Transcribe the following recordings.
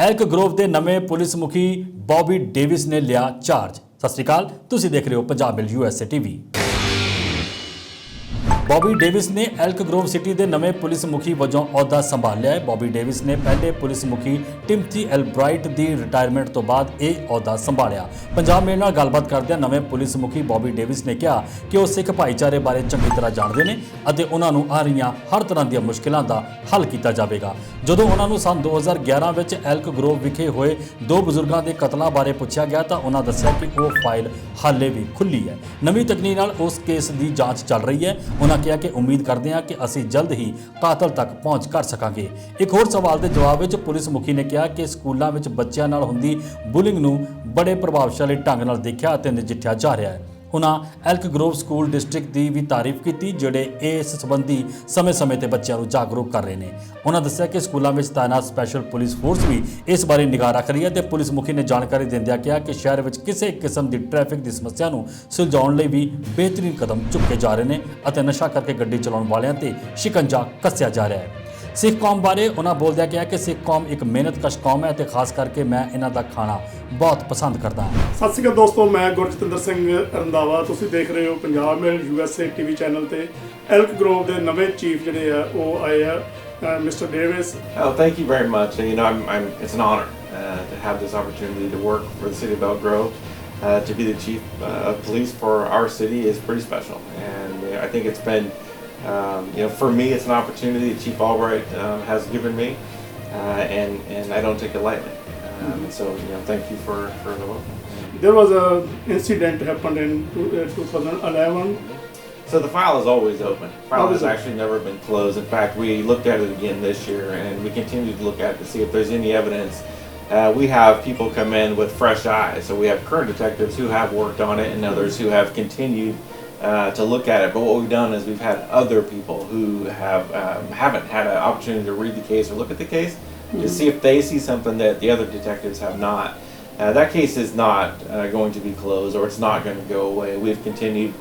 Elk Grove के नवे police मुखी बॉबी डेविस ने लिया चार्ज। सत श्री अकाल, तुसीं देख रहे हो Punjab mail USA TV. Bobby Davis ने एल्क ग्रोव सिटी के नवे पुलिस मुखी वजों अहुदा संभाल लिया है। बॉबी डेविस ने पहले पुलिस मुखी टिमथी एल्ब्राइट की रिटायरमेंट तो बाद यह अहुदा संभालिया। पंजाब मेल नाल गलबात करदे नवे पुलिस मुखी बॉबी डेविस ने कहा कि वह सिख भाईचारे बारे चंगी तरह जानते हैं और उन्होंने आ रही हर तरह दी मुश्किलों का हल किया जाएगा। जदों उन्होंने सन 2011 में एल्क ग्रोव विखे हुए दो बजुर्गों के कतलों बारे पूछा गया तो उन्होंने दस्सिया कि वह फाइल हाले भी खुली है। नवीं तकनीक नाल उस केस की जांच चल रही है। उन्होंने कहा कि उम्मीद करते हैं कि असी जल्द ही कातल तक पहुँच कर सकांगे। एक होर सवाल के जवाब में पुलिस मुखी ने कहा कि स्कूलों में बच्चों नाल हुंदी बुलिंग नूं बड़े प्रभावशाली ढंग नाल देखिया ते नजिठिया जा रहा है। उन्होंने एल्क ग्रोव स्कूल डिस्ट्रिक्ट की भी तारीफ की जोड़े इस संबंधी समय समय पर बच्चों को जागरूक कर रहे हैं। उन्होंने दस्सिया कि स्कूलों में तैनात स्पैशल पुलिस फोर्स भी इस बारे निगाह रख रही है। तो पुलिस मुखी ने जानकारी देंदिया कहा कि शहर में किसी किस्म की ट्रैफिक की समस्या को सुलझाने भी बेहतरीन कदम चुके जा रहे हैं और नशा करके गड्डी चलाने वालों पर शिकंजा कस्या जा रहा है। सिख कौम बारे उन्होंने बोलदਿਆਂ कहा कि सिख कौम एक मेहनतकश कौम है तो खास करके मैं इन्हों का खाना बहुत पसंद करता हाँ। सत श्री अकाल दोस्तों, मैं गुरजतिंदर सिंह रंधावा। तुसीं देख रहे हो Punjab mail USA TV channel ते। एल्क ग्रोव के नवे चीफ जिहड़े आ वो आए आ mister Davis. Thank you very much. You know, it's an honor to have this opportunity to work for the city of Elk Grove. To be the chief of police for our city is pretty special, and I think it's been for me, it's an opportunity that Chief Albright has given me, and I don't take it lightly. So, thank you for the welcome. There was an incident happened in 2011. So the file is always open. The file has actually never been closed. In fact, we looked at it again this year, and we continue to look at it to see if there's any evidence. We have people come in with fresh eyes. So we have current detectives who have worked on it, and others who have continued to look at it. But what we've done is we've had other people who haven't had an opportunity to read the case or look at the case to see if they see something that the other detectives have not. That case is not going to be closed, or it's not going to go away. We've continued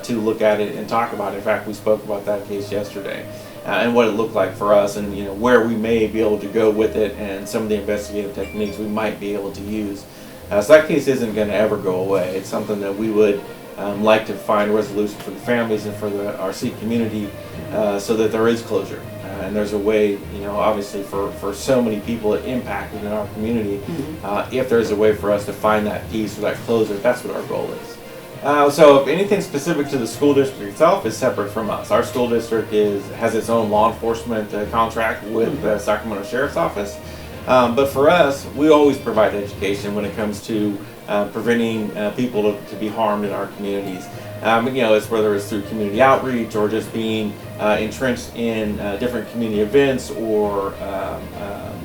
to look at it and talk about it. In fact, we spoke about that case yesterday and what it looked like for us, and where we may be able to go with it, and some of the investigative techniques we might be able to use. So that case isn't going to ever go away. It's something that we would like to find resolution for the families and for our Sikh community, so that there is closure, and there's a way, obviously for so many people impacted in our community, if there's a way for us to find that peace or that closure, that's what our goal is. So if anything specific to the school district itself is separate from us. Our school district has its own law enforcement contract with the Sacramento Sheriff's Office, but for us, we always provide education when it comes to preventing people to be harmed in our communities. It's whether it's through community outreach or just being entrenched in different community events, or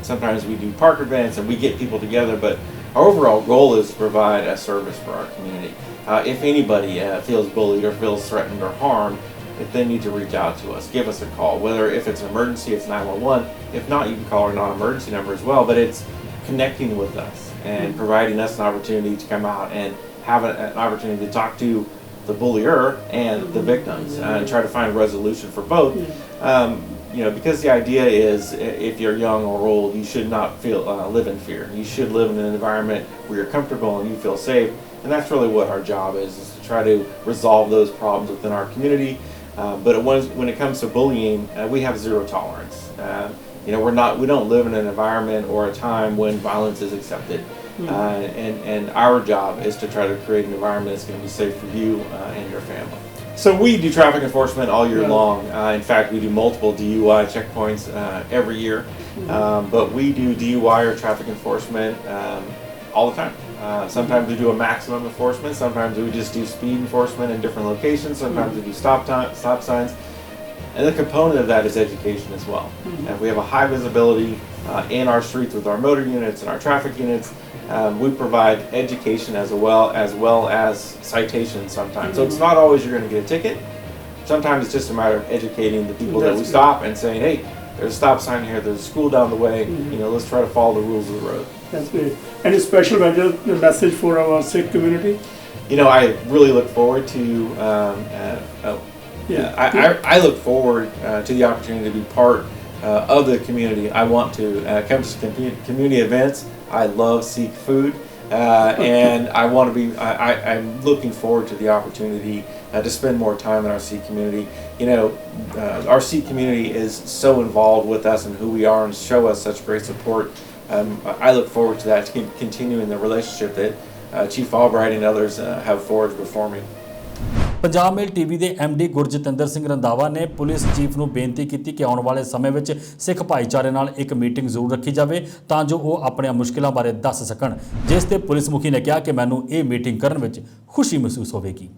sometimes we do park events and we get people together. But our overall goal is to provide a service for our community. If anybody feels bullied or feels threatened or harmed, if they need to reach out to us, give us a call. Whether if it's an emergency, it's 911. If not, you can call our non-emergency number as well. But it's connecting with us and providing us an opportunity to come out and have an opportunity to talk to the bullier and the victims and try to find a resolution for both. Because the idea is, if you're young or old, you should not live in fear. You should live in an environment where you're comfortable and you feel safe. And that's really what our job is to try to resolve those problems within our community. But when it comes to bullying, we have zero tolerance. We don't live in an environment or a time when violence is accepted. And our job is to try to create an environment that's going to be safe for you and your family. So we do traffic enforcement all year long. In fact, we do multiple DUI checkpoints every year. But we do DUI or traffic enforcement all the time. Sometimes we do a maximum enforcement. Sometimes we just do speed enforcement in different locations. Sometimes we do stop signs. And the component of that is education as well. If we have a high visibility in our streets with our motor units and our traffic units, we provide education as well as citations sometimes. So it's not always you're going to get a ticket. Sometimes it's just a matter of educating the people that we stop and saying, hey, there's a stop sign here, there's a school down the way, let's try to follow the rules of the road. That's great. Any special message for our Sikh community? I really look forward to I look forward to the opportunity to be part of the community. I want to come to community events. I love Sikh food. And I want to be, I'm looking forward to the opportunity to spend more time in our Sikh community. You know, our Sikh community is so involved with us and who we are and show us such great support. I look forward to that, to continuing the relationship that Chief Albright and others have forged before me. Punjab Mail TV ਦੇ MD Gurjatinder Singh Randhawa ਨੇ police chief ਨੂੰ ਬੇਨਤੀ ਕੀਤੀ ਕਿ ਆਉਣ ਵਾਲੇ ਸਮੇਂ ਵਿੱਚ ਸਿੱਖ ਭਾਈਚਾਰੇ ਨਾਲ ਇੱਕ ਮੀਟਿੰਗ ਜ਼ਰੂਰ ਰੱਖੀ ਜਾਵੇ ਤਾਂ ਜੋ ਉਹ ਆਪਣੀਆਂ ਮੁਸ਼ਕਿਲਾਂ ਬਾਰੇ ਦੱਸ ਸਕਣ, ਜਿਸ ਤੇ ਪੁਲਿਸ ਮੁਖੀ ਨੇ ਕਿਹਾ ਕਿ ਮੈਨੂੰ ਇਹ ਮੀਟਿੰਗ ਕਰਨ ਵਿੱਚ ਖੁਸ਼ੀ ਮਹਿਸੂਸ ਹੋਵੇਗੀ।